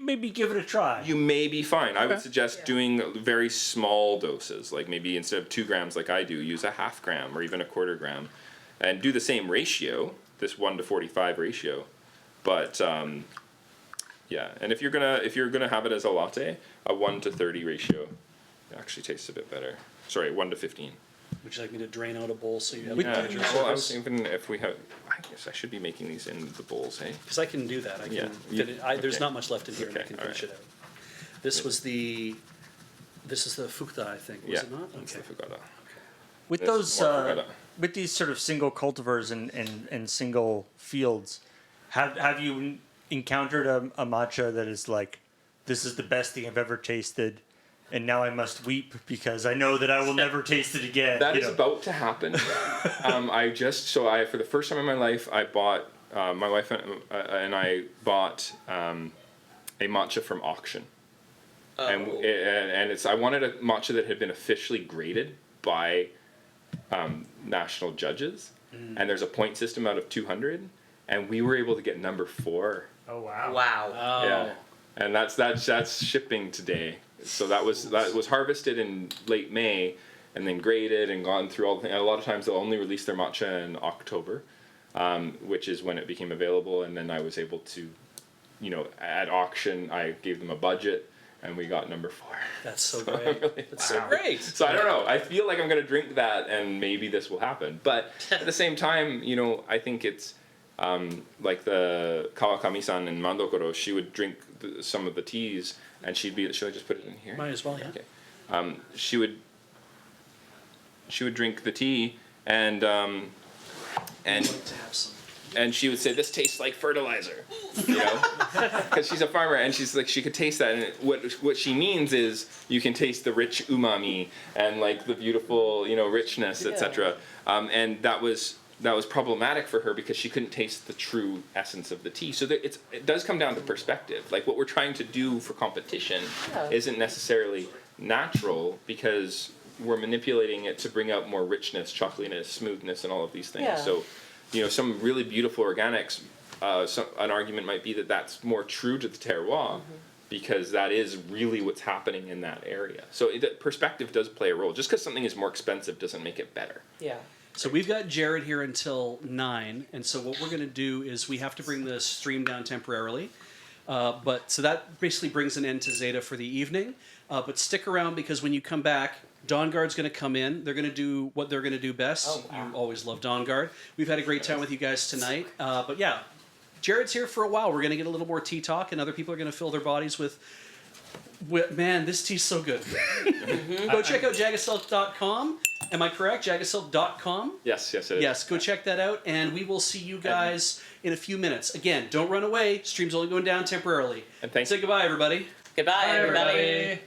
S2: maybe give it a try.
S3: You may be fine. I would suggest doing very small doses, like maybe instead of 2 grams like I do, use a 1/2 gram or even a 1/4 gram, and do the same ratio, this 1:45 ratio. But yeah, and if you're gonna have it as a latte, a 1:30 ratio actually tastes a bit better. Sorry, 1:15.
S1: Would you like me to drain out a bowl so you have
S3: Yeah.
S1: your
S3: Well, I was
S1: service?
S3: thinking if we have, I guess I should be making these in the bowls, hey?
S1: Because I can do that. I can
S3: Yeah.
S1: fit it. There's
S3: Okay.
S1: not much left in here, and I
S3: Okay,
S1: can finish
S3: alright.
S1: it out. This was the. This is the fukta, I think. Was
S3: Yeah.
S1: it not?
S3: That's
S1: Okay.
S3: the fugata.
S2: With
S3: This is
S2: those,
S3: more fugata.
S2: with these sort of single cultivars and single fields, have you encountered a matcha that is like, this is the best thing I've ever tasted, and now I must weep because I know that I will never taste it again?
S3: That
S2: you
S3: is
S2: know?
S3: about to happen. I for the first time in my life, I bought, my wife and I bought a matcha from auction. And it's, I wanted a matcha that had been officially graded by national judges. And there's a point system out of 200. And we were able to get number 4.
S2: Oh wow!
S6: Wow.
S1: Oh.
S3: Yeah. And that's shipping today. So that was harvested in late May, and then graded and gone through all. A lot of times they'll only release their matcha in October, which is when it became available. And then I was able to, at auction, I gave them a budget, and we got number 4.
S1: That's so
S3: So I'm
S1: great.
S3: really-
S1: That's so great.
S3: So I don't know. I feel like I'm gonna drink that, and maybe this will happen. But at the same time, I think it's like the Kawakami-san in Mandokoro. She would drink some of the teas, and should I just put it in here?
S1: Might as well, yeah.
S3: Okay. She would drink the tea, and
S1: I'd like to have some.
S3: and she would say, "This tastes like fertilizer," because she's a farmer, and she's like, she could taste that, and what she means is you can taste the rich umami and like the beautiful richness, etc. And that was problematic for her because she couldn't taste the true essence of the tea. So it does come down to perspective. Like what we're trying to do for competition isn't necessarily natural because we're manipulating it to bring out more richness, chocolatiness, smoothness, and all of these things.
S6: Yeah.
S3: So, some really beautiful organics, an argument might be that that's more true to the terroir because that is really what's happening in that area. So perspective does play a role. Just because something is more expensive doesn't make it better.
S6: Yeah.
S1: So we've got Jared here until 9, and so what we're going to do is we have to bring the stream down temporarily. So that basically brings an end to Zeta for the evening. But stick around because when you come back, Dawn Guard's going to come in. They're going to do what they're going to do best.
S6: Oh, wow.
S1: You always love Dawn Guard. We've had a great time with you guys tonight. But yeah, Jared's here for a while. We're going to get a little more tea talk, and other people are going to fill their bodies with man, this tea's so good. Go check out Jagasilk.com. Am I correct? Jagasilk.com?
S3: Yes, it is.
S1: Yes, go check that out, and we will see you guys in a few minutes. Again, don't run away. Stream's only going down temporarily.
S3: And thank
S1: Say
S3: you.
S1: goodbye, everybody.
S6: Goodbye, everybody.
S5: everybody.